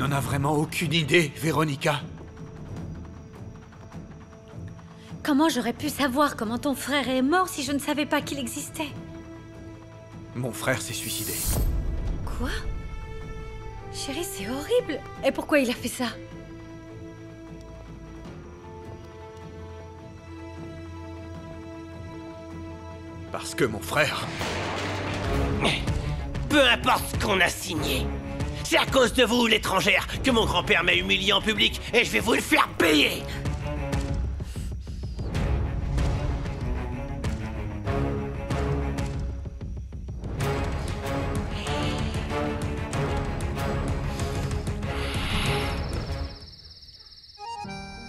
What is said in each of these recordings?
n'en as vraiment aucune idée, Véronica? Comment j'aurais pu savoir comment ton frère est mort si je ne savais pas qu'il existait? Mon frère s'est suicidé. Quoi? Chérie, c'est horrible. Et pourquoi il a fait ça? Parce que mon frère... Peu importe ce qu'on a signé. C'est à cause de vous, l'étrangère, que mon grand-père m'a humilié en public et je vais vous le faire payer.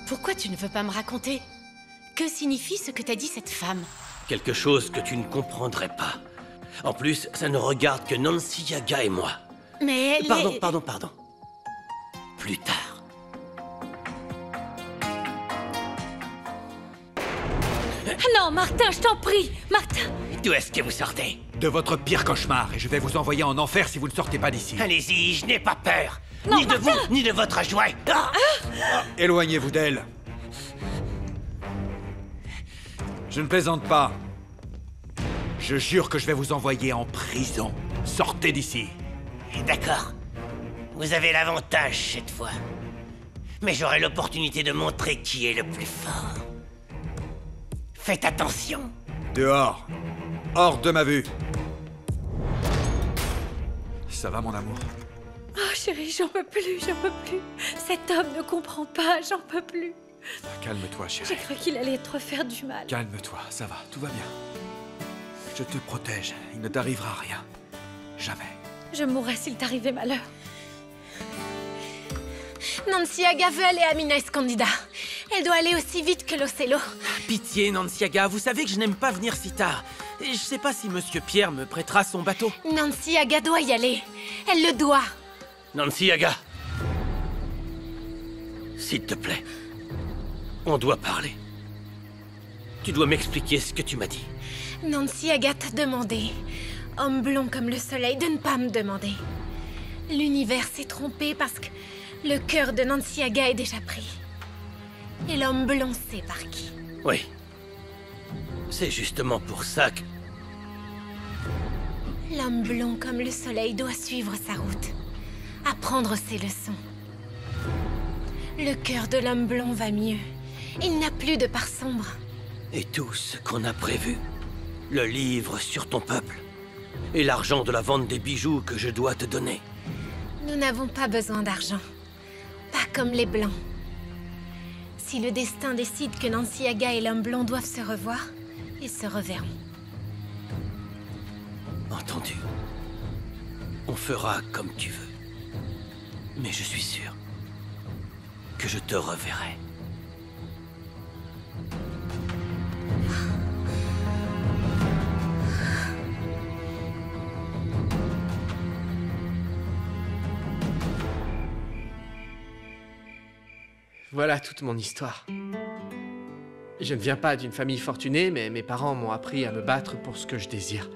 Pourquoi tu ne veux pas me raconter? Que signifie ce que t'a dit cette femme? Quelque chose que tu ne comprendrais pas. En plus, ça ne regarde que Nancy Yaga et moi. Mais elle est... Pardon. Plus tard. Non, Martin, je t'en prie! Martin! D'où est-ce que vous sortez? De votre pire cauchemar, et je vais vous envoyer en enfer si vous ne sortez pas d'ici. Allez-y, je n'ai pas peur. Non, Ni de Martin! vous, ni de votre jouet. Ah! Éloignez-vous d'elle. Je ne plaisante pas. Je jure que je vais vous envoyer en prison. Sortez d'ici. D'accord. Vous avez l'avantage cette fois. Mais j'aurai l'opportunité de montrer qui est le plus fort. Faites attention. Dehors. Hors de ma vue. Ça va, mon amour? Oh chérie, j'en peux plus, j'en peux plus. Cet homme ne comprend pas, j'en peux plus. Calme-toi, chérie. J'ai cru qu'il allait te refaire du mal. Calme-toi, ça va, tout va bien. Je te protège, il ne t'arrivera rien. Jamais. Je mourrais s'il t'arrivait malheur. Nancy Yaga veut aller à Mina Escondida. Elle doit aller aussi vite que l'Océlo. Pitié, Nancy Yaga, vous savez que je n'aime pas venir si tard. Et je sais pas si Monsieur Pierre me prêtera son bateau. Nancy Yaga doit y aller. Elle le doit. Nancy Yaga. S'il te plaît. On doit parler. Tu dois m'expliquer ce que tu m'as dit. Nancy Yaga t'a demandé, homme blond comme le soleil, de ne pas me demander. L'univers s'est trompé parce que le cœur de Nancy Yaga est déjà pris. Et l'homme blond sait par qui. Oui. C'est justement pour ça que... L'homme blond comme le soleil doit suivre sa route, apprendre ses leçons. Le cœur de l'homme blond va mieux. Il n'a plus de part sombre. Et tout ce qu'on a prévu. Le livre sur ton peuple. Et l'argent de la vente des bijoux que je dois te donner. Nous n'avons pas besoin d'argent. Pas comme les Blancs. Si le destin décide que Nancy Yaga et l'homme blond doivent se revoir, ils se reverront. Entendu. On fera comme tu veux. Mais je suis sûr que je te reverrai. Voilà toute mon histoire. Je ne viens pas d'une famille fortunée, mais mes parents m'ont appris à me battre pour ce que je désire,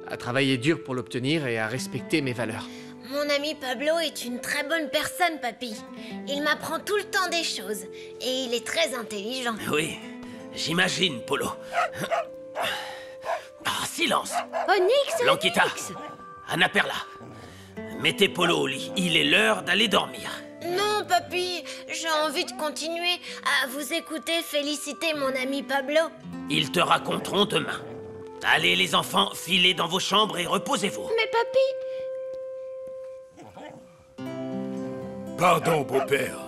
à travailler dur pour l'obtenir et à respecter mes valeurs. Mon ami Pablo est une très bonne personne, papy. Il m'apprend tout le temps des choses. Et il est très intelligent. Oui, j'imagine, Polo. Ah, silence! Onyx, Blanquita, Onyx. Anna Perla. Mettez Polo au lit. Il est l'heure d'aller dormir. Non, papy. J'ai envie de continuer à vous écouter féliciter mon ami Pablo. Ils te raconteront demain. Allez, les enfants, filez dans vos chambres et reposez-vous. Mais papy... Pardon, beau-père.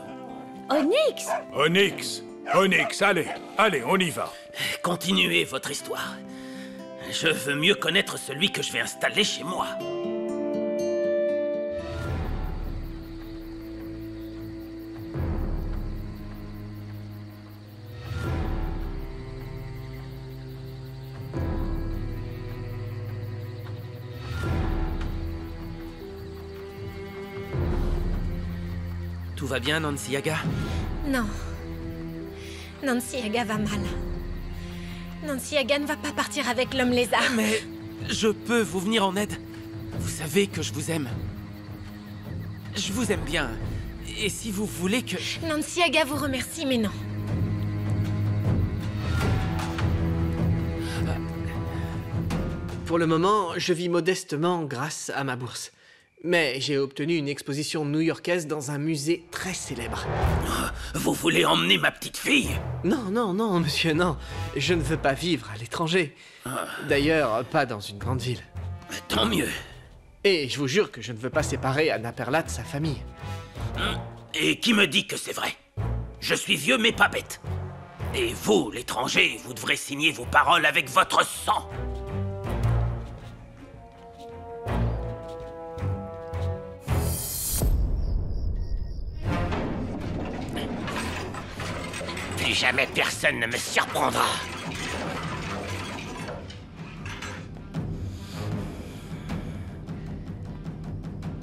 Onyx! Onyx, allez, on y va. Continuez votre histoire. Je veux mieux connaître celui que je vais installer chez moi. Tout va bien, Nancy Yaga? Non. Nancy Yaga va mal. Nancy Yaga ne va pas partir avec l'homme lézard. Mais je peux vous venir en aide. Vous savez que je vous aime. Je vous aime bien. Et si vous voulez que... Nancy Aga vous remercie, mais non. Pour le moment, je vis modestement grâce à ma bourse. Mais j'ai obtenu une exposition new-yorkaise dans un musée très célèbre. Vous voulez emmener ma petite fille? Non, non, non, monsieur, non. Je ne veux pas vivre à l'étranger. D'ailleurs, pas dans une grande ville. Tant mieux. Et je vous jure que je ne veux pas séparer Anna Perla de sa famille. Et qui me dit que c'est vrai? Je suis vieux mais pas bête. Et vous, l'étranger, vous devrez signer vos paroles avec votre sang. Plus jamais personne ne me surprendra.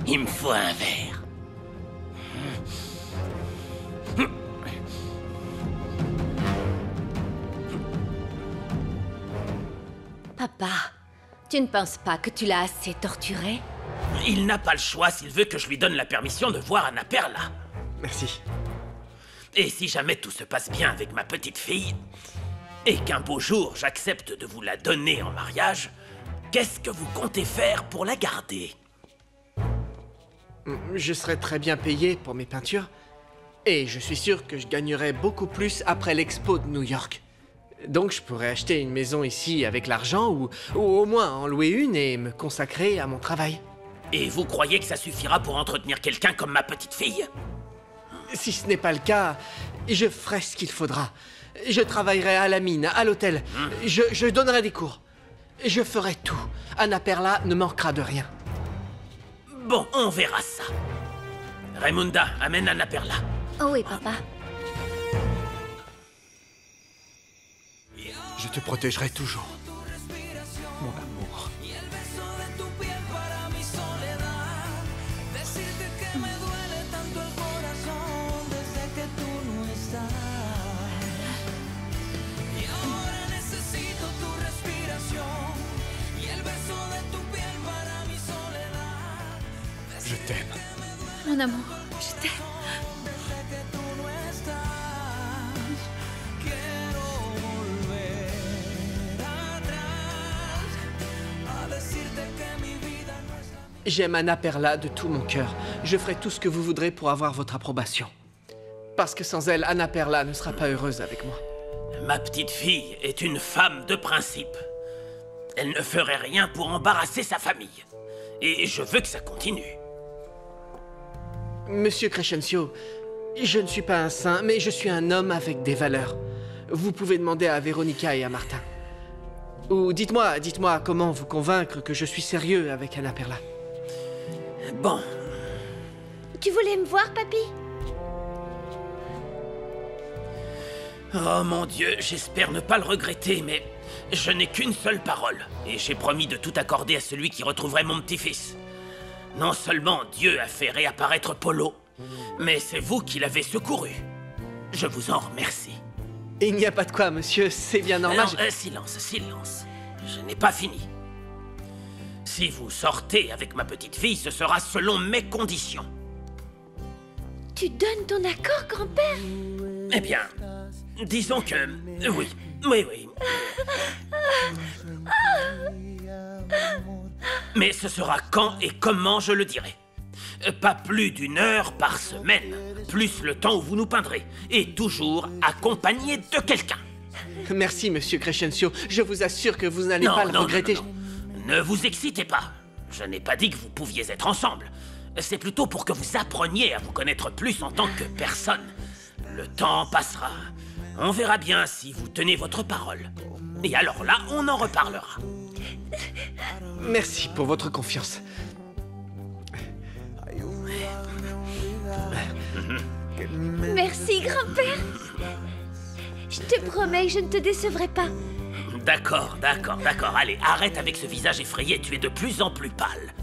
Il me faut un verre. Papa, tu ne penses pas que tu l'as assez torturé? Il n'a pas le choix s'il veut que je lui donne la permission de voir Anna Perla. Merci. Et si jamais tout se passe bien avec ma petite fille, et qu'un beau jour j'accepte de vous la donner en mariage, qu'est-ce que vous comptez faire pour la garder? Je serai très bien payé pour mes peintures. Et je suis sûr que je gagnerai beaucoup plus après l'expo de New York. Donc je pourrais acheter une maison ici avec l'argent ou au moins en louer une et me consacrer à mon travail. Et vous croyez que ça suffira pour entretenir quelqu'un comme ma petite fille? Si ce n'est pas le cas, je ferai ce qu'il faudra. Je travaillerai à la mine, à l'hôtel. Je donnerai des cours. Je ferai tout. Anna Perla ne manquera de rien. Bon, on verra ça. Raimunda, amène Anna Perla. Oh oui, papa. Je te protégerai toujours. Mon amour. Je t'aime. Mon amour, je t'aime. J'aime Anna Perla de tout mon cœur. Je ferai tout ce que vous voudrez pour avoir votre approbation. Parce que sans elle, Anna Perla ne sera pas heureuse avec moi. Ma petite fille est une femme de principe. Elle ne ferait rien pour embarrasser sa famille. Et je veux que ça continue. Monsieur Crescencio, je ne suis pas un saint, mais je suis un homme avec des valeurs. Vous pouvez demander à Véronica et à Martin. Ou dites-moi comment vous convaincre que je suis sérieux avec Anna Perla. Bon. Tu voulais me voir, papy? Oh mon Dieu, j'espère ne pas le regretter, mais je n'ai qu'une seule parole. Et j'ai promis de tout accorder à celui qui retrouverait mon petit-fils. Non seulement Dieu a fait réapparaître Polo, mais c'est vous qui l'avez secouru. Je vous en remercie. Il n'y a pas de quoi, monsieur, c'est bien normal. Non, silence, silence. Je n'ai pas fini. Si vous sortez avec ma petite fille, ce sera selon mes conditions. Tu donnes ton accord, grand-père? Eh bien, disons que... Oui. Mais ce sera quand et comment je le dirai. Pas plus d'1 heure par semaine, plus le temps où vous nous peindrez, et toujours accompagné de quelqu'un. Merci, monsieur Crescencio. Je vous assure que vous n'allez pas le regretter. Non. Ne vous excitez pas. Je n'ai pas dit que vous pouviez être ensemble. C'est plutôt pour que vous appreniez à vous connaître plus en tant que personne. Le temps passera. On verra bien si vous tenez votre parole. Et alors là, on en reparlera. Merci pour votre confiance. Merci, grand-père. Je te promets que je ne te décevrai pas. D'accord. Allez, arrête avec ce visage effrayé, tu es de plus en plus pâle.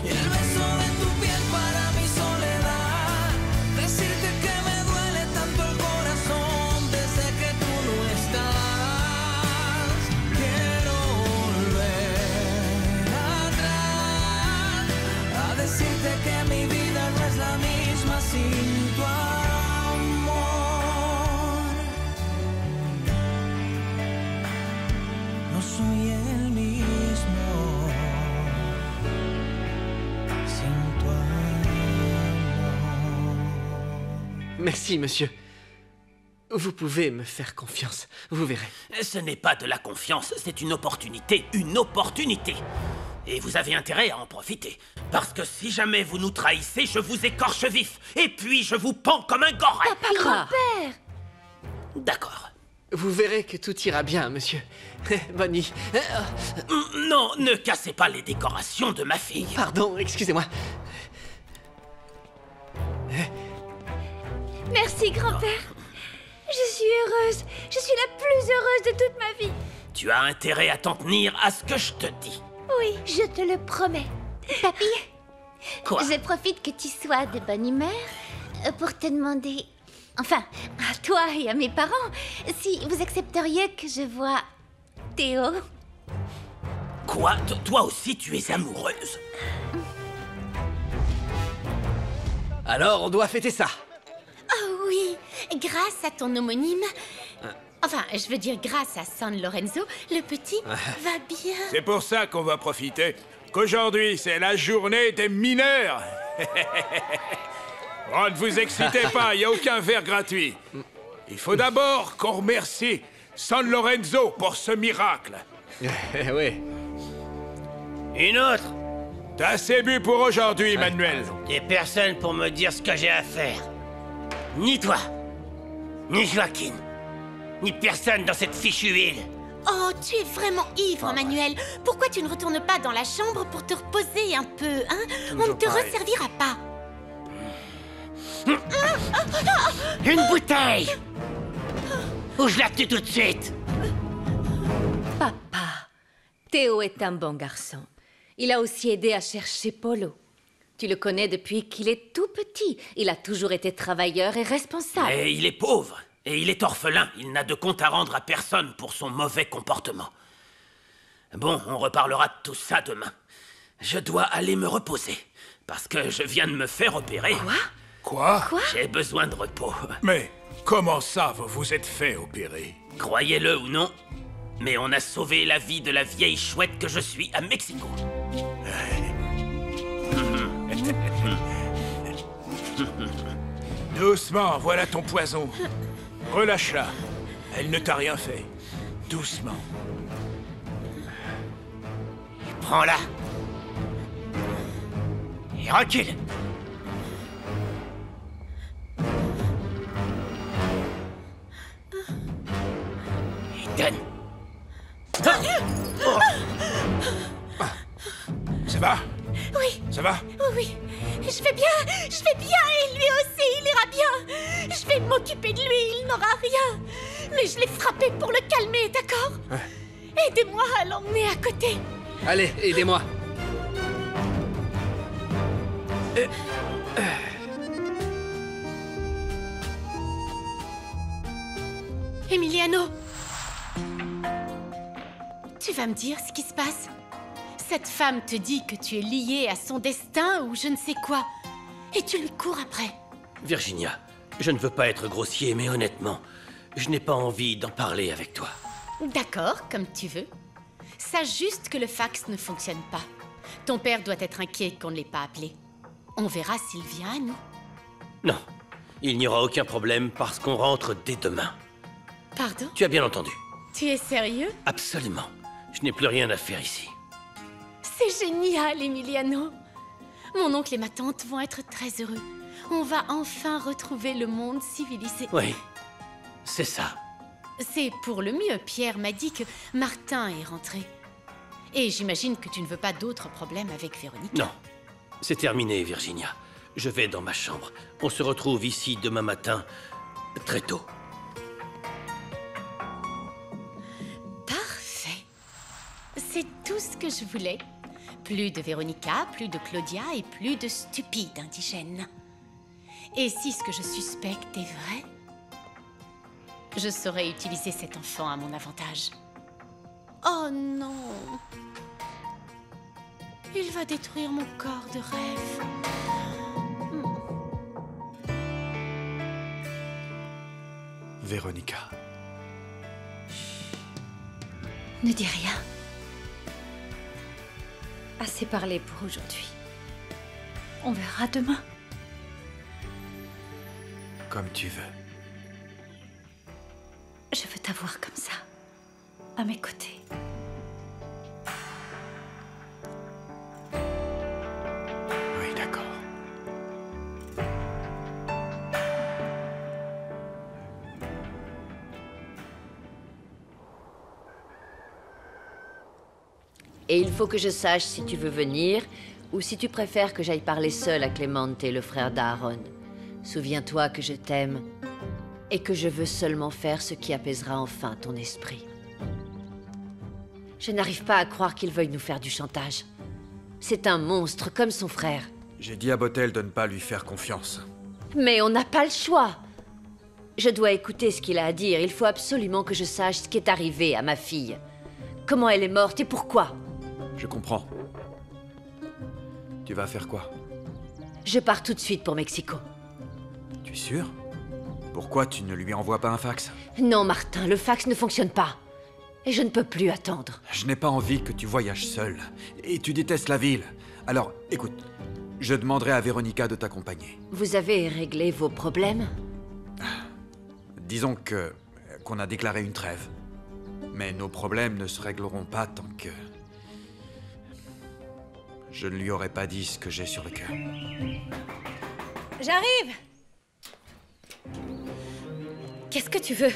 Y el beso de tu piel no soy el mismo sin tu amor. Merci, monsieur. Vous pouvez me faire confiance, vous verrez. Ce n'est pas de la confiance, c'est une opportunité, une opportunité. Et vous avez intérêt à en profiter. Parce que si jamais vous nous trahissez, je vous écorche vif. Et puis je vous pends comme un goret. Grand-père! D'accord. Vous verrez que tout ira bien, monsieur. Bonne nuit. Non, ne cassez pas les décorations de ma fille. Pardon, excusez-moi. Merci, grand-père. Je suis heureuse. Je suis la plus heureuse de toute ma vie. Tu as intérêt à t'en tenir à ce que je te dis. Oui, je te le promets. Papy, Quoi? je profite que tu sois de bonne humeur pour te demander, enfin, à toi et à mes parents, si vous accepteriez que je voie Théo. Quoi? Toi aussi, tu es amoureuse? Alors, on doit fêter ça. Oh oui, grâce à ton homonyme... Enfin, je veux dire grâce à San Lorenzo, le petit va bien. C'est pour ça qu'on va profiter. Qu'aujourd'hui, c'est la journée des mineurs. Oh, ne vous excitez pas, il n'y a aucun verre gratuit. Il faut d'abord qu'on remercie San Lorenzo pour ce miracle. Oui. Une autre? T'as assez bu pour aujourd'hui, Manuel. T'es personne pour me dire ce que j'ai à faire. Ni toi, ni Joaquin, ni personne dans cette fichue île. Oh, tu es vraiment ivre, Manuel. Pourquoi tu ne retournes pas dans la chambre pour te reposer un peu, hein? On ne te resservira pas. Une bouteille! Ou je la tue tout de suite. Papa, Théo est un bon garçon. Il a aussi aidé à chercher Polo. Tu le connais depuis qu'il est tout petit. Il a toujours été travailleur et responsable. Et il est pauvre. Et il est orphelin. Il n'a de compte à rendre à personne pour son mauvais comportement. Bon, on reparlera de tout ça demain. Je dois aller me reposer. Parce que je viens de me faire opérer. Quoi? J'ai besoin de repos. Mais comment ça, vous vous êtes fait opérer? Croyez-le ou non, mais on a sauvé la vie de la vieille chouette que je suis à Mexico. Doucement, voilà ton poison. Relâche-la. Elle ne t'a rien fait. Doucement. Prends-la. Et recule. Et donne. Ça va? Oui, Ça va? oui, je vais bien, et lui aussi, il ira bien. Je vais m'occuper de lui, il n'aura rien. Mais je l'ai frappé pour le calmer, d'accord? Aidez-moi à l'emmener à côté. Allez, aidez-moi. Emiliano, tu vas me dire ce qui se passe? Cette femme te dit que tu es lié à son destin ou je ne sais quoi. Et tu lui cours après. Virginia, je ne veux pas être grossier, mais honnêtement, je n'ai pas envie d'en parler avec toi. D'accord, comme tu veux. Sache juste que le fax ne fonctionne pas. Ton père doit être inquiet qu'on ne l'ait pas appelé. On verra s'il vient à nous. Non, il n'y aura aucun problème parce qu'on rentre dès demain. Pardon? Tu as bien entendu? Tu es sérieux? Absolument. Je n'ai plus rien à faire ici. C'est génial, Emiliano. Mon oncle et ma tante vont être très heureux. On va enfin retrouver le monde civilisé. Oui, c'est ça. C'est pour le mieux. Pierre m'a dit que Martin est rentré. Et j'imagine que tu ne veux pas d'autres problèmes avec Véronique. Non, c'est terminé, Virginia. Je vais dans ma chambre. On se retrouve ici demain matin, très tôt. Parfait. C'est tout ce que je voulais. Plus de Véronica, plus de Claudia et plus de stupides indigènes. Et si ce que je suspecte est vrai, je saurais utiliser cet enfant à mon avantage. Oh non! Il va détruire mon corps de rêve. Véronica. Ne dis rien. Assez parlé pour aujourd'hui. On verra demain. Comme tu veux. Je veux t'avoir comme ça, à mes côtés. Oui, d'accord. Et il faut que je sache si tu veux venir ou si tu préfères que j'aille parler seule à Clemente, le frère d'Aaron. Souviens-toi que je t'aime et que je veux seulement faire ce qui apaisera enfin ton esprit. Je n'arrive pas à croire qu'il veuille nous faire du chantage. C'est un monstre comme son frère. J'ai dit à Botel de ne pas lui faire confiance. Mais on n'a pas le choix. Je dois écouter ce qu'il a à dire. Il faut absolument que je sache ce qui est arrivé à ma fille. Comment elle est morte et pourquoi. Je comprends. Tu vas faire quoi? Je pars tout de suite pour Mexico. Tu es sûr? Pourquoi tu ne lui envoies pas un fax? Non, Martin, le fax ne fonctionne pas. Et je ne peux plus attendre. Je n'ai pas envie que tu voyages seul. Et tu détestes la ville. Alors, écoute, je demanderai à Véronica de t'accompagner. Vous avez réglé vos problèmes? Disons qu'on a déclaré une trêve. Mais nos problèmes ne se régleront pas tant que... je ne lui aurais pas dit ce que j'ai sur le cœur. J'arrive! Qu'est-ce que tu veux?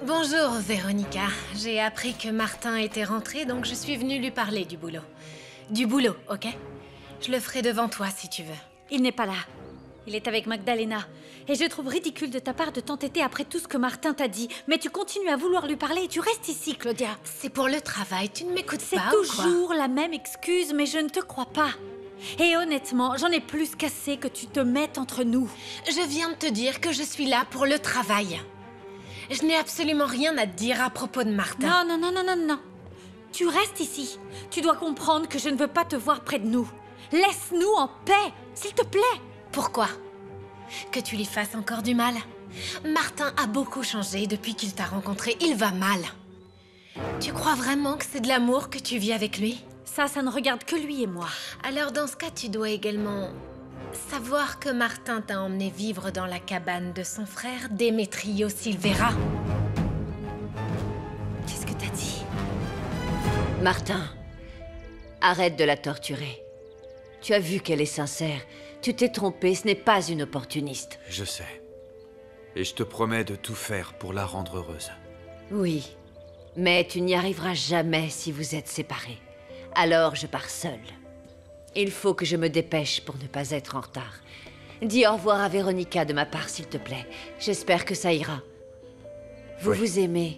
Bonjour, Véronica. J'ai appris que Martin était rentré, donc je suis venue lui parler du boulot. Du boulot, ok? Je le ferai devant toi, si tu veux. Il n'est pas là. Il est avec Magdalena. Et je trouve ridicule de ta part de t'entêter après tout ce que Martin t'a dit. Mais tu continues à vouloir lui parler et tu restes ici, Claudia. C'est pour le travail, tu ne m'écoutes C'est pas ou quoi? toujours la même excuse, mais je ne te crois pas. Et honnêtement, j'en ai plus qu'assez que tu te mettes entre nous. Je viens de te dire que je suis là pour le travail. Je n'ai absolument rien à te dire à propos de Martin. Non. Tu restes ici. Tu dois comprendre que je ne veux pas te voir près de nous. Laisse-nous en paix, s'il te plaît. Pourquoi? Que tu lui fasses encore du mal? Martin a beaucoup changé depuis qu'il t'a rencontré. Il va mal. Tu crois vraiment que c'est de l'amour que tu vis avec lui? Ça ne regarde que lui et moi. Alors dans ce cas, tu dois également savoir que Martin t'a emmené vivre dans la cabane de son frère, Demetrio Silvera. Qu'est-ce que t'as dit? Martin, arrête de la torturer. Tu as vu qu'elle est sincère. Tu t'es trompé, ce n'est pas une opportuniste. Je sais. Et je te promets de tout faire pour la rendre heureuse. Oui, mais tu n'y arriveras jamais si vous êtes séparés. Alors je pars seule. Il faut que je me dépêche pour ne pas être en retard. Dis au revoir à Véronica de ma part, s'il te plaît. J'espère que ça ira. Vous Oui. vous aimez.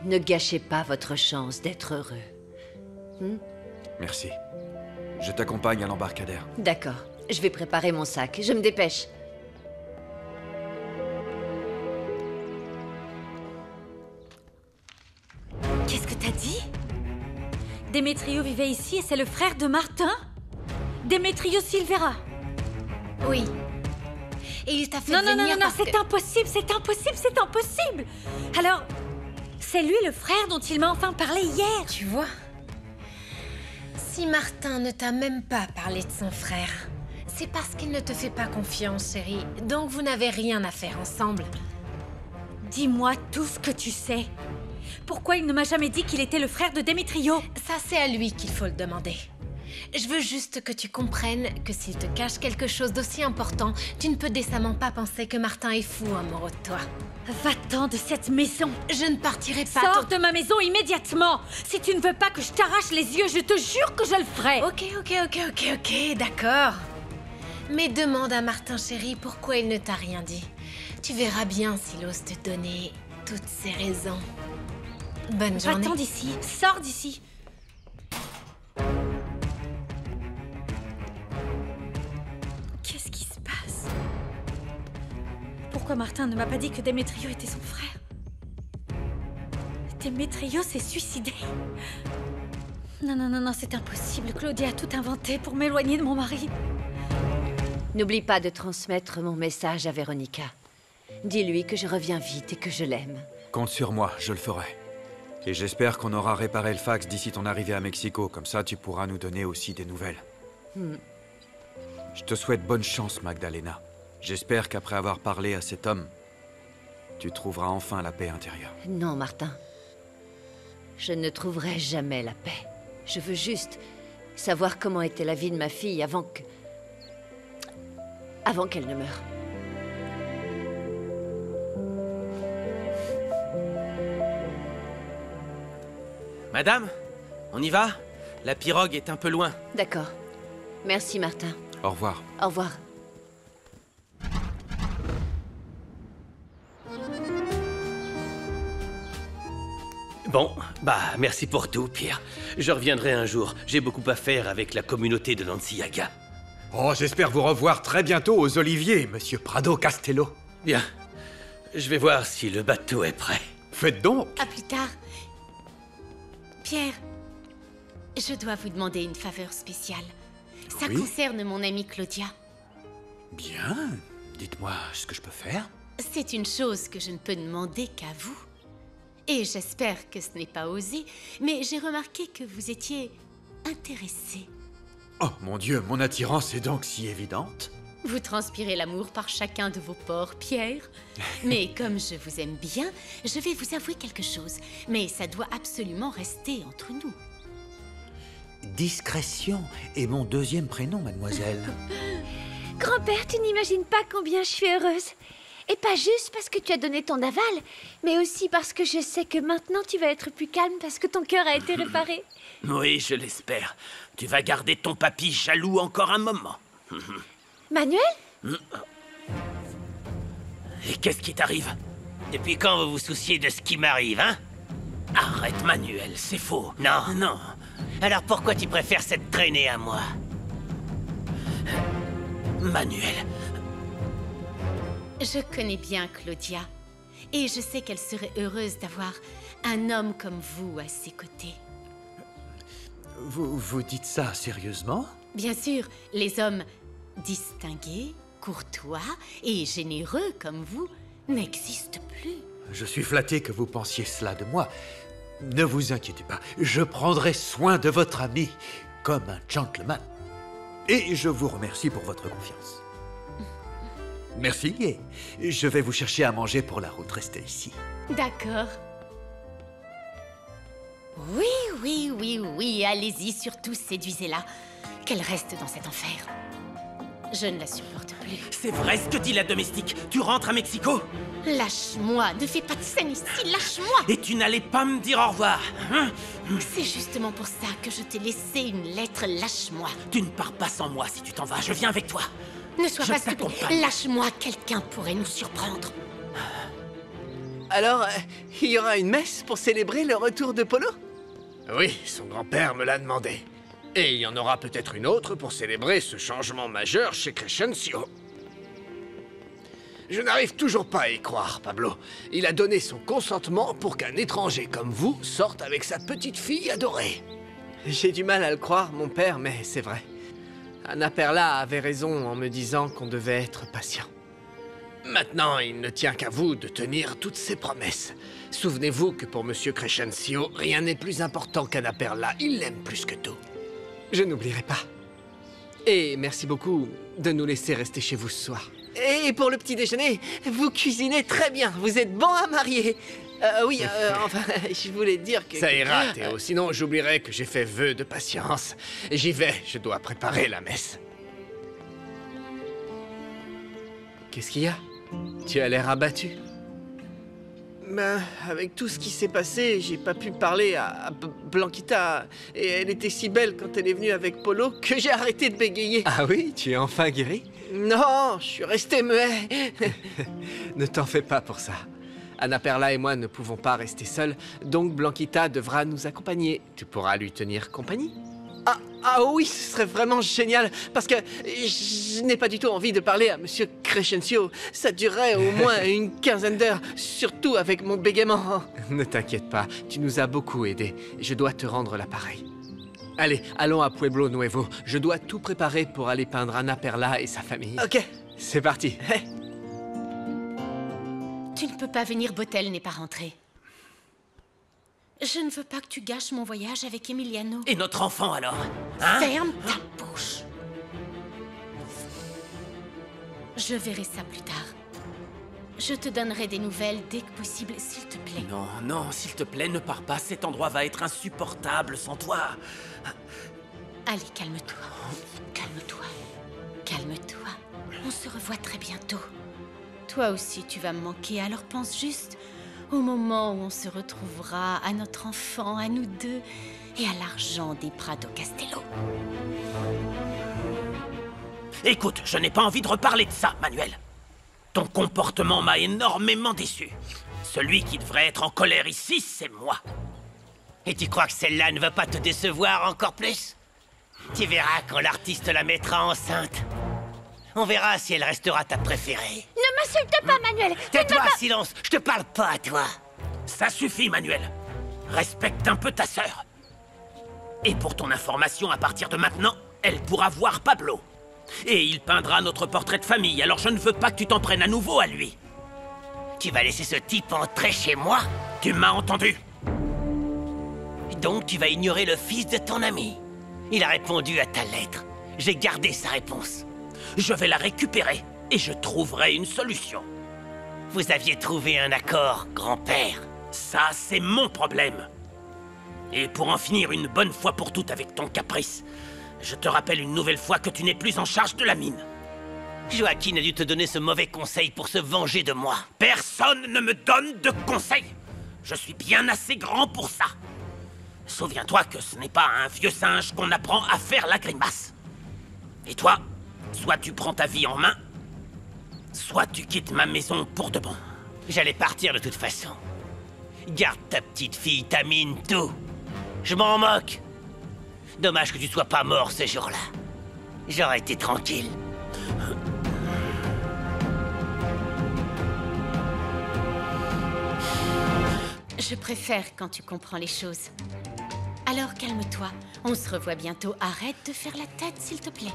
Ne gâchez pas votre chance d'être heureux. Merci. Je t'accompagne à l'embarcadère. D'accord. Je vais préparer mon sac. Je me dépêche. Qu'est-ce que t'as dit? Demetrio vivait ici et c'est le frère de Martin? Demetrio Silvera? Oui. Et il t'a fait Non, venir parce c'est que... impossible, c'est impossible! Alors, c'est lui le frère dont il m'a enfin parlé hier. Tu vois? Si Martin ne t'a même pas parlé de son frère, c'est parce qu'il ne te fait pas confiance, chérie. Donc vous n'avez rien à faire ensemble. Dis-moi tout ce que tu sais. Pourquoi il ne m'a jamais dit qu'il était le frère de Demetrio? Ça, c'est à lui qu'il faut le demander. Je veux juste que tu comprennes que s'il te cache quelque chose d'aussi important, tu ne peux décemment pas penser que Martin est fou amoureux de toi. Va-t'en de cette maison. Je ne partirai pas... Sors de ma maison immédiatement. Si tu ne veux pas que je t'arrache les yeux, je te jure que je le ferai. Ok, d'accord. Mais demande à Martin, chérie, pourquoi il ne t'a rien dit. Tu verras bien s'il ose te donner toutes ses raisons. Bonne journée. Va-t'en d'ici. Sors d'ici. Qu'est-ce qui se passe? Pourquoi Martin ne m'a pas dit que Demetrio était son frère? Demetrio s'est suicidé. Non, c'est impossible. Claudia a tout inventé pour m'éloigner de mon mari. N'oublie pas de transmettre mon message à Véronica. Dis-lui que je reviens vite et que je l'aime. Compte sur moi, je le ferai. Et j'espère qu'on aura réparé le fax d'ici ton arrivée à Mexico. Comme ça, tu pourras nous donner aussi des nouvelles. Je te souhaite bonne chance, Magdalena. J'espère qu'après avoir parlé à cet homme, tu trouveras enfin la paix intérieure. Non, Martin. Je ne trouverai jamais la paix. Je veux juste savoir comment était la vie de ma fille avant qu'elle ne meure. Madame, on y va? La pirogue est un peu loin. D'accord. Merci, Martin. Au revoir. Au revoir. Bon, bah, merci pour tout, Pierre. Je reviendrai un jour. J'ai beaucoup à faire avec la communauté de Nanciaga. Oh, j'espère vous revoir très bientôt aux Oliviers, monsieur Prado Castello. Bien. Je vais voir si le bateau est prêt. Faites donc. À plus tard. Pierre, je dois vous demander une faveur spéciale. Ça Oui? concerne mon amie Claudia. Bien. Dites-moi ce que je peux faire. C'est une chose que je ne peux demander qu'à vous. Et j'espère que ce n'est pas osé, mais j'ai remarqué que vous étiez intéressé. Oh mon Dieu, mon attirance est donc si évidente. Vous transpirez l'amour par chacun de vos pores, Pierre. Mais comme je vous aime bien, je vais vous avouer quelque chose. Mais ça doit absolument rester entre nous. Discrétion est mon deuxième prénom, mademoiselle. Grand-père, tu n'imagines pas combien je suis heureuse. Et pas juste parce que tu as donné ton aval, mais aussi parce que je sais que maintenant tu vas être plus calme parce que ton cœur a été réparé. Oui, je l'espère. Tu vas garder ton papy jaloux encore un moment. Manuel? Et qu'est-ce qui t'arrive? Depuis quand vous vous souciez de ce qui m'arrive, hein? Arrête, Manuel, c'est faux. Non. Non. Alors pourquoi tu préfères cette traînée à moi? Manuel, Je connais bien Claudia. Et je sais qu'elle serait heureuse d'avoir un homme comme vous à ses côtés. Vous dites ça sérieusement? Bien sûr, les hommes distingués, courtois et généreux comme vous n'existent plus. Je suis flatté que vous pensiez cela de moi. Ne vous inquiétez pas, je prendrai soin de votre ami comme un gentleman. Et je vous remercie pour votre confiance. Merci, et je vais vous chercher à manger pour la route. Restez ici. D'accord. Oui, allez-y, surtout séduisez-la. Qu'elle reste dans cet enfer. Je ne la supporte plus. c'est vrai ce que dit la domestique. Tu rentres à Mexico? Lâche-moi, ne fais pas de scène ici, lâche-moi! Et tu n'allais pas me dire au revoir, hein? C'est justement pour ça que je t'ai laissé une lettre, lâche-moi. Tu ne pars pas sans moi si tu t'en vas, je viens avec toi. Ne sois Je pas stupide, t'accompagne. lâche-moi, quelqu'un pourrait nous surprendre. Alors, il y aura une messe pour célébrer le retour de Polo? Oui, son grand-père me l'a demandé. Et il y en aura peut-être une autre pour célébrer ce changement majeur chez Crescencio. Je n'arrive toujours pas à y croire, Pablo. Il a donné son consentement pour qu'un étranger comme vous sorte avec sa petite fille adorée. J'ai du mal à le croire, mon père, mais c'est vrai. Anna Perla avait raison en me disant qu'on devait être patient. Maintenant, il ne tient qu'à vous de tenir toutes ses promesses. Souvenez-vous que pour Monsieur Crescencio, rien n'est plus important qu'Anna Perla. Il l'aime plus que tout. Je n'oublierai pas. Et merci beaucoup de nous laisser rester chez vous ce soir. Et pour le petit déjeuner, vous cuisinez très bien. Vous êtes bon à marier. Enfin, je voulais dire que... Ça ira, Théo. Sinon, j'oublierai que j'ai fait vœu de patience. J'y vais, je dois préparer la messe. Qu'est-ce qu'il y a? Tu as l'air abattu. Ben, avec tout ce qui s'est passé, j'ai pas pu parler à Blanquita. Et elle était si belle quand elle est venue avec Polo que j'ai arrêté de bégayer. Ah oui? Tu es enfin guéri? Non, je suis resté muet. Ne t'en fais pas pour ça. Anna Perla et moi ne pouvons pas rester seuls, donc Blanquita devra nous accompagner. Tu pourras lui tenir compagnie? Ah oui, ce serait vraiment génial, parce que je n'ai pas du tout envie de parler à Monsieur Crescencio. Ça durerait au moins une quinzaine d'heures, surtout avec mon bégaiement. Ne t'inquiète pas, tu nous as beaucoup aidés. Je dois te rendre l'appareil. Allez, allons à Pueblo Nuevo. Je dois tout préparer pour aller peindre Anna Perla et sa famille. Ok, c'est parti. Tu ne peux pas venir, Botel n'est pas rentré. Je ne veux pas que tu gâches mon voyage avec Emiliano. Et notre enfant, alors? Hein? Ferme ta bouche. Je verrai ça plus tard. Je te donnerai des nouvelles dès que possible, s'il te plaît. Non, non, s'il te plaît, ne pars pas. Cet endroit va être insupportable sans toi. Allez, calme-toi. Calme-toi. Calme-toi. On se revoit très bientôt. Toi aussi, tu vas me manquer, alors pense juste au moment où on se retrouvera, à notre enfant, à nous deux, et à l'argent des Prado Castello. Écoute, je n'ai pas envie de reparler de ça, Manuel. Ton comportement m'a énormément déçu. Celui qui devrait être en colère ici, c'est moi. Et tu crois que celle-là ne va pas te décevoir encore plus? Tu verras quand l'artiste la mettra enceinte. On verra si elle restera ta préférée. Ne m'insulte pas, Manuel. Tais-toi, silence. Je te parle pas à toi. Ça suffit, Manuel. Respecte un peu ta sœur. Et pour ton information, à partir de maintenant, elle pourra voir Pablo. Et il peindra notre portrait de famille, alors je ne veux pas que tu t'en prennes à nouveau à lui. Tu vas laisser ce type entrer chez moi? Tu m'as entendu? Donc tu vas ignorer le fils de ton ami. Il a répondu à ta lettre. J'ai gardé sa réponse. Je vais la récupérer et je trouverai une solution. Vous aviez trouvé un accord, grand-père. Ça, c'est mon problème. Et pour en finir une bonne fois pour toutes avec ton caprice, je te rappelle une nouvelle fois que tu n'es plus en charge de la mine. Joaquin a dû te donner ce mauvais conseil pour se venger de moi. Personne ne me donne de conseils. Je suis bien assez grand pour ça. Souviens-toi que ce n'est pas à un vieux singe qu'on apprend à faire la grimace. Et toi, soit tu prends ta vie en main, soit tu quittes ma maison pour de bon. J'allais partir de toute façon. Garde ta petite fille, ta mine, tout. Je m'en moque. Dommage que tu sois pas mort ce jour-là. J'aurais été tranquille. Je préfère quand tu comprends les choses. Alors calme-toi. On se revoit bientôt. Arrête de faire la tête, s'il te plaît.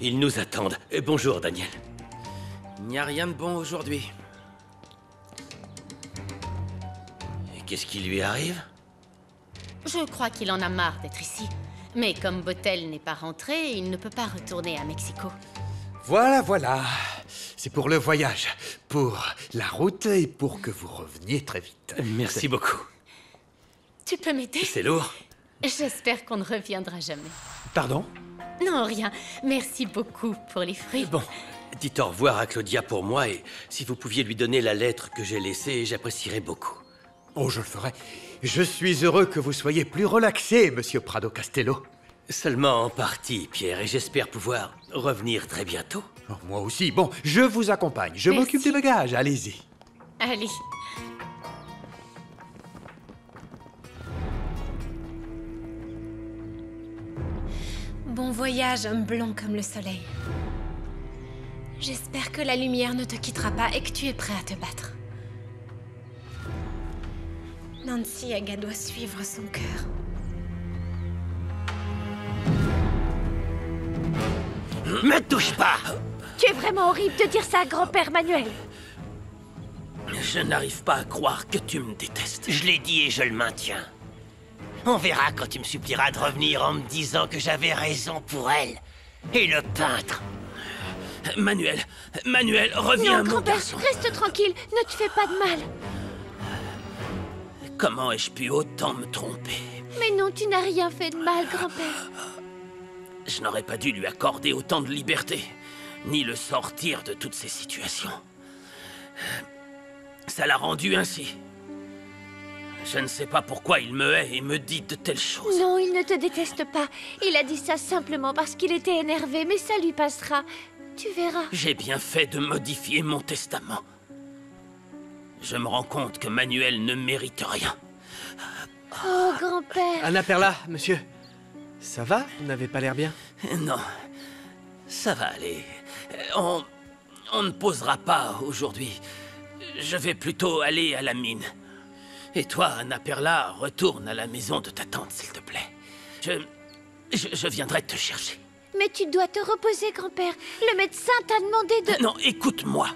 Ils nous attendent. Bonjour, Daniel. Il n'y a rien de bon aujourd'hui. Et qu'est-ce qui lui arrive? Je crois qu'il en a marre d'être ici. Mais comme Botel n'est pas rentré, il ne peut pas retourner à Mexico. Voilà, voilà. C'est pour le voyage, pour la route et pour que vous reveniez très vite. Merci beaucoup. Tu peux m'aider? C'est lourd. J'espère qu'on ne reviendra jamais. Pardon? Non, rien. Merci beaucoup pour les fruits. Bon, dites au revoir à Claudia pour moi et si vous pouviez lui donner la lettre que j'ai laissée, j'apprécierais beaucoup. Oh, je le ferai. Je suis heureux que vous soyez plus relaxé, monsieur Prado Castello. Seulement en partie, Pierre, et j'espère pouvoir revenir très bientôt. Oh, moi aussi. Bon, je vous accompagne. Je m'occupe des bagages. Allez-y. Allez. Bon voyage, homme blond comme le soleil. J'espère que la lumière ne te quittera pas et que tu es prêt à te battre. Nancy Aga doit suivre son cœur. Me touche pas! Tu es vraiment horrible de dire ça à grand-père Manuel. Je n'arrive pas à croire que tu me détestes. Je l'ai dit et je le maintiens. On verra quand tu me supplieras de revenir en me disant que j'avais raison pour elle. Et le peintre. Manuel, reviens, Non, mon grand-père, garçon. reste tranquille. Ne te fais pas de mal. Comment ai-je pu autant me tromper? Mais non, tu n'as rien fait de mal, grand-père. Je n'aurais pas dû lui accorder autant de liberté, ni le sortir de toutes ces situations. Ça l'a rendu ainsi. Je ne sais pas pourquoi il me hait et me dit de telles choses. Non, il ne te déteste pas. Il a dit ça simplement parce qu'il était énervé, mais ça lui passera. Tu verras. J'ai bien fait de modifier mon testament. Je me rends compte que Manuel ne mérite rien. Oh, grand-père. Anna Perla, monsieur. Ça va? Vous n'avez pas l'air bien? Non, ça va aller. On ne posera pas aujourd'hui. Je vais plutôt aller à la mine. Et toi, Anna Perla, retourne à la maison de ta tante, s'il te plaît. Je viendrai te chercher. Mais tu dois te reposer, grand-père. Le médecin t'a demandé de... Non, écoute-moi.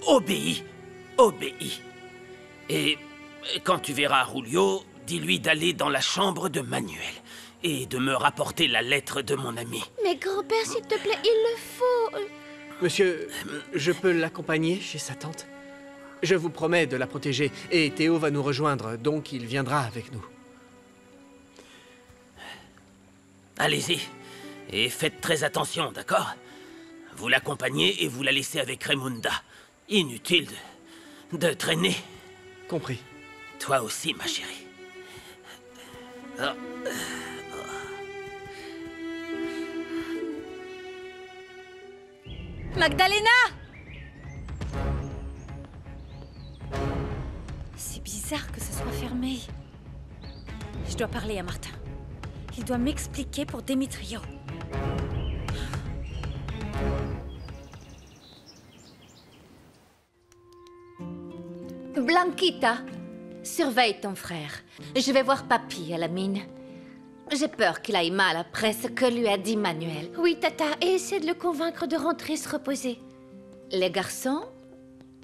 Obéis. Obéis. Et Quand tu verras Julio, dis-lui d'aller dans la chambre de Manuel et de me rapporter la lettre de mon ami. Mais grand-père, s'il te plaît, il le faut. Monsieur, je peux l'accompagner chez sa tante? Je vous promets de la protéger, et Théo va nous rejoindre, donc il viendra avec nous. Allez-y, et faites très attention, d'accord? Vous l'accompagnez et vous la laissez avec Raimunda. Inutile de traîner. Compris. Toi aussi, ma chérie. Magdalena! C'est bizarre que ce soit fermé. Je dois parler à Martin. Il doit m'expliquer pour Demetrio. Blanquita, surveille ton frère. Je vais voir Papy à la mine. J'ai peur qu'il aille mal après ce que lui a dit Manuel. Oui, Tata, et essaie de le convaincre de rentrer se reposer. Les garçons,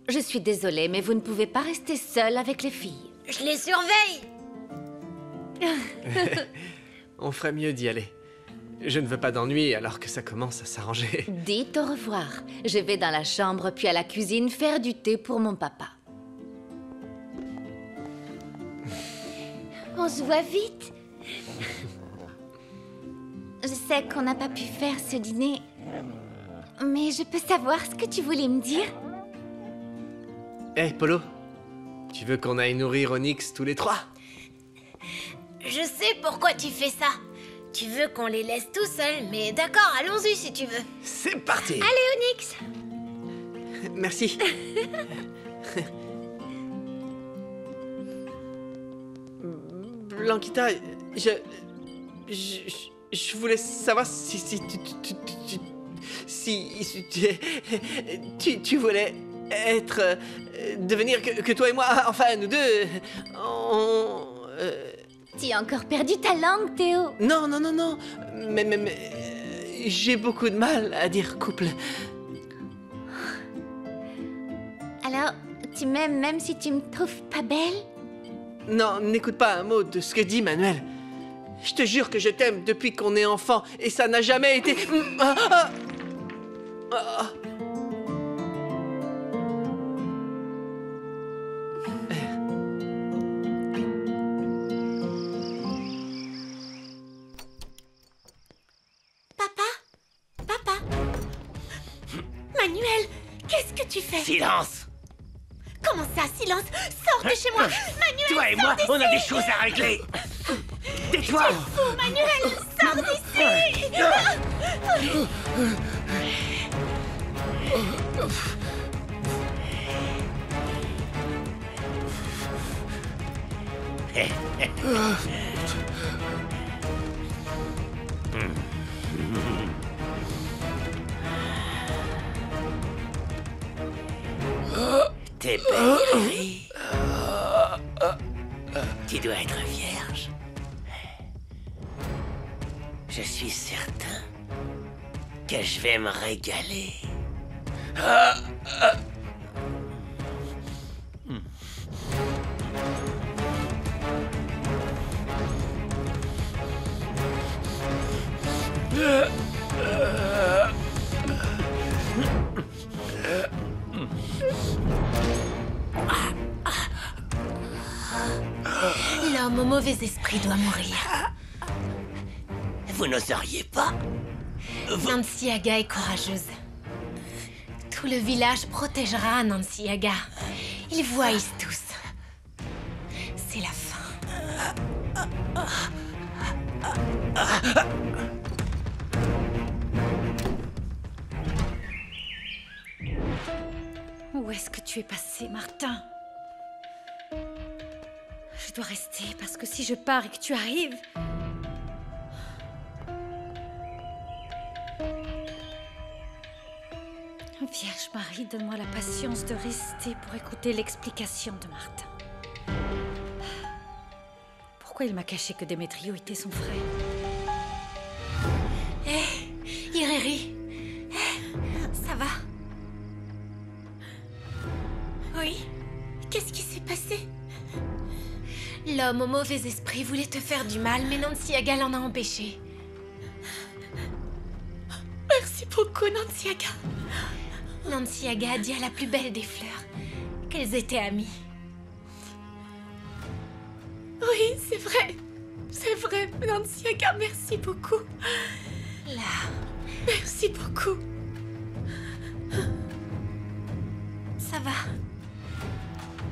je suis désolée, mais vous ne pouvez pas rester seuls avec les filles. Je les surveille! On ferait mieux d'y aller. Je ne veux pas d'ennui alors que ça commence à s'arranger. Dites au revoir. Je vais dans la chambre puis à la cuisine faire du thé pour mon papa. On se voit vite. Je sais qu'on n'a pas pu faire ce dîner, mais je peux savoir ce que tu voulais me dire? Hé, Polo, tu veux qu'on aille nourrir Onyx tous les trois? Je sais pourquoi tu fais ça. Tu veux qu'on les laisse tout seuls, mais d'accord, allons-y si tu veux. C'est parti! Allez, Onyx! Merci. Blanquita, je voulais savoir si tu voulais être... devenir que toi et moi, enfin nous deux, Tu as encore perdu ta langue, Théo. Non, mais j'ai beaucoup de mal à dire couple. Alors, tu m'aimes même si tu me trouves pas belle? Non, n'écoute pas un mot de ce que dit Manuel. Je te jure que je t'aime depuis qu'on est enfant, et ça n'a jamais été... Papa? Manuel, qu'est-ce que tu fais? Silence! Comment ça, silence? Sors de chez moi! Manuel, Toi et moi, on a des choses à régler! Tais-toi! Oh, Manuel, sors d'ici! T'es belle. Tu dois être vierge. Je suis certain que je vais me régaler. L'homme au mauvais esprit doit mourir. Vous n'oseriez pas? Nancy Aga est courageuse. Tout le village protégera Nancy Aga. Ils voient tous. C'est la fin. Où est-ce que tu es passé, Martin? Je dois rester, parce que si je pars et que tu arrives... Vierge Marie, donne-moi la patience de rester pour écouter l'explication de Martin. Pourquoi il m'a caché que Demetrio était son frère? Hé, Ireri. Ça va? Oui? Qu'est-ce qui s'est passé? homme au mauvais esprit voulait te faire du mal, mais Nantziaga l'en a empêché. Merci beaucoup, Nantziaga. Nantziaga a dit à la plus belle des fleurs qu'elles étaient amies. Oui, c'est vrai. C'est vrai, Nantziaga, merci beaucoup. Là, merci beaucoup. Ça va?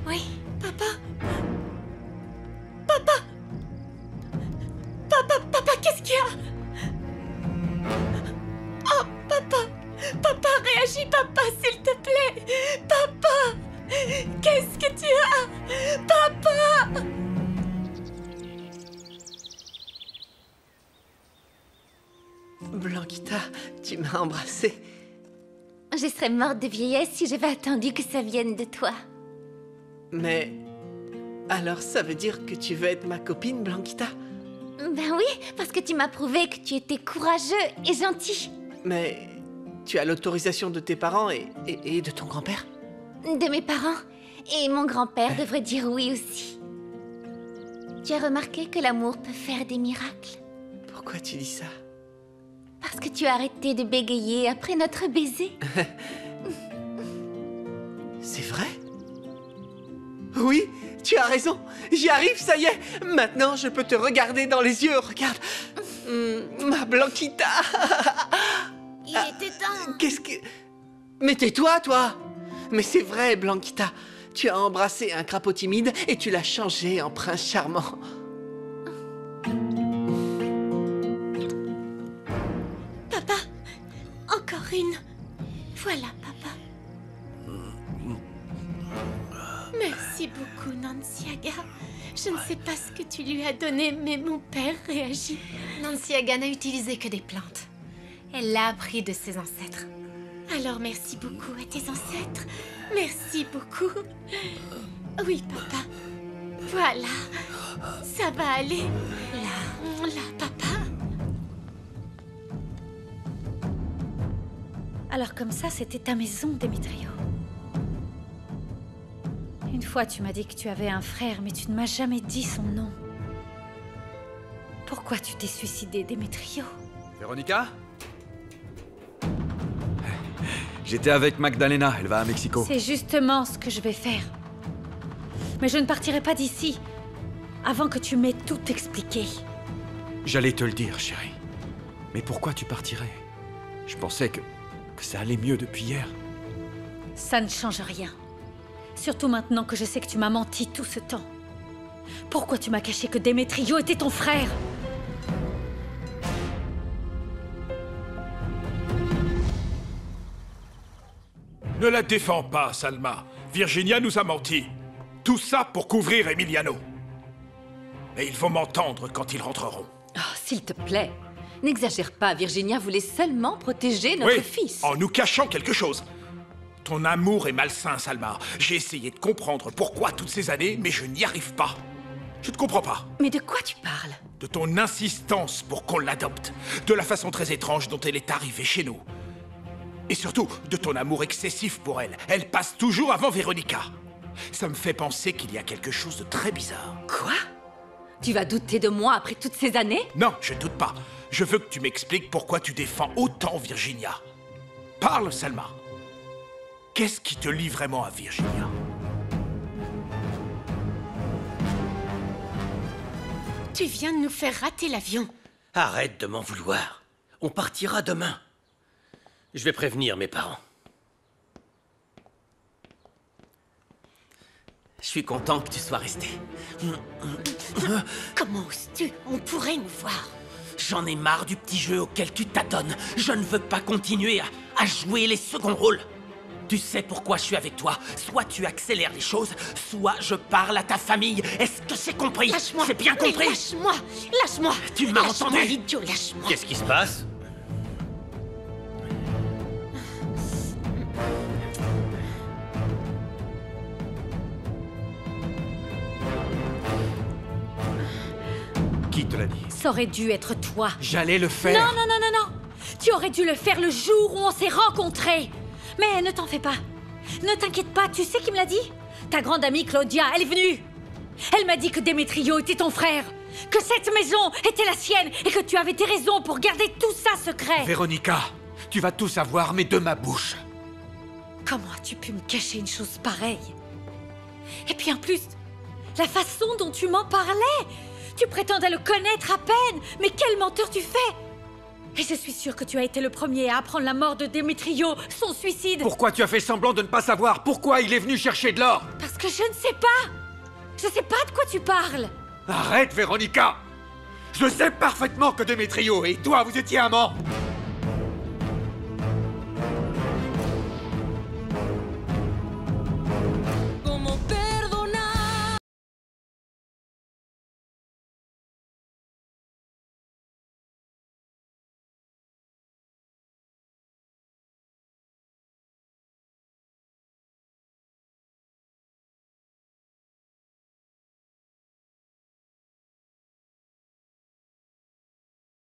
Oui, papa? Papa? Papa, qu'est-ce qu'il y a? Oh, papa! Papa, réagis, papa, s'il te plaît! Papa! Qu'est-ce que tu as? Papa! Blanquita, tu m'as embrassée. Je serais morte de vieillesse si j'avais attendu que ça vienne de toi. Mais... alors ça veut dire que tu veux être ma copine, Blanquita? Ben oui, parce que tu m'as prouvé que tu étais courageux et gentil. Mais... tu as l'autorisation de tes parents et de ton grand-père? De mes parents. Et mon grand-père devrait dire oui aussi. Tu as remarqué que l'amour peut faire des miracles? Pourquoi tu dis ça? Parce que tu as arrêté de bégayer après notre baiser. C'est vrai? Oui, tu as raison. J'y arrive, ça y est. Maintenant, je peux te regarder dans les yeux. Regarde. Ma Blanquita. Il était temps. Qu'est-ce que... Mais tais-toi, toi. Mais c'est vrai, Blanquita. Tu as embrassé un crapaud timide et tu l'as changé en prince charmant. Papa, encore une. Voilà, papa. Merci beaucoup, Nantziaga. Je ne sais pas ce que tu lui as donné, mais mon père réagit. Nantziaga n'a utilisé que des plantes. Elle l'a appris de ses ancêtres. Alors merci beaucoup à tes ancêtres. Merci beaucoup. Oui, papa. Voilà. Ça va aller. Là, papa. Alors comme ça, c'était ta maison, Démétrio. Une fois, tu m'as dit que tu avais un frère, mais tu ne m'as jamais dit son nom. Pourquoi tu t'es suicidé, Démétrio? Véronica? J'étais avec Magdalena, elle va à Mexico. C'est justement ce que je vais faire. Mais je ne partirai pas d'ici avant que tu m'aies tout expliqué. J'allais te le dire, chérie. Mais pourquoi tu partirais? Je pensais que ça allait mieux depuis hier. Ça ne change rien. Surtout maintenant que je sais que tu m'as menti tout ce temps. Pourquoi tu m'as caché que Démétrio était ton frère? Ne la défends pas, Salma. Virginia nous a menti. Tout ça pour couvrir Emiliano. Mais ils vont m'entendre quand ils rentreront. Oh, s'il te plaît. N'exagère pas, Virginia voulait seulement protéger notre fils. En nous cachant quelque chose. Ton amour est malsain, Salma. J'ai essayé de comprendre pourquoi toutes ces années, mais je n'y arrive pas. Je ne comprends pas. Mais de quoi tu parles? De ton insistance pour qu'on l'adopte. De la façon très étrange dont elle est arrivée chez nous. Et surtout, de ton amour excessif pour elle. Elle passe toujours avant Véronica. Ça me fait penser qu'il y a quelque chose de très bizarre. Quoi? Tu vas douter de moi après toutes ces années? Non, je doute pas. Je veux que tu m'expliques pourquoi tu défends autant Virginia. Parle, Salma. Qu'est-ce qui te lie vraiment à Virginia? Tu viens de nous faire rater l'avion. Arrête de m'en vouloir. On partira demain. Je vais prévenir mes parents. Je suis content que tu sois resté. Comment oses-tu? On pourrait nous voir. J'en ai marre du petit jeu auquel tu t'adonnes. Je ne veux pas continuer à jouer les seconds rôles. Tu sais pourquoi je suis avec toi. Soit tu accélères les choses, soit je parle à ta famille. Est-ce que c'est compris? Lâche-moi. C'est bien compris? Lâche-moi. Lâche-moi. Tu m'as entendu? Lâche-moi, idiot, lâche-moi. Qu'est-ce qui se passe? Qui te l'a dit? Ça aurait dû être toi. J'allais le faire. Non, non, non, non, non. Tu aurais dû le faire le jour où on s'est rencontrés. Mais ne t'en fais pas. Ne t'inquiète pas, tu sais qui me l'a dit? Ta grande amie Claudia, elle est venue. Elle m'a dit que Démétrio était ton frère, que cette maison était la sienne et que tu avais tes raisons pour garder tout ça secret. Véronica, tu vas tout savoir, mais de ma bouche. Comment as-tu pu me cacher une chose pareille? Et puis en plus, la façon dont tu m'en parlais, tu prétendais le connaître à peine, mais quel menteur tu fais! Et je suis sûre que tu as été le premier à apprendre la mort de Démétrio, son suicide. Pourquoi tu as fait semblant de ne pas savoir? Pourquoi il est venu chercher de l'or? Parce que je ne sais pas. Je sais pas de quoi tu parles. Arrête, Véronica! Je sais parfaitement que Démétrio et toi, vous étiez amants!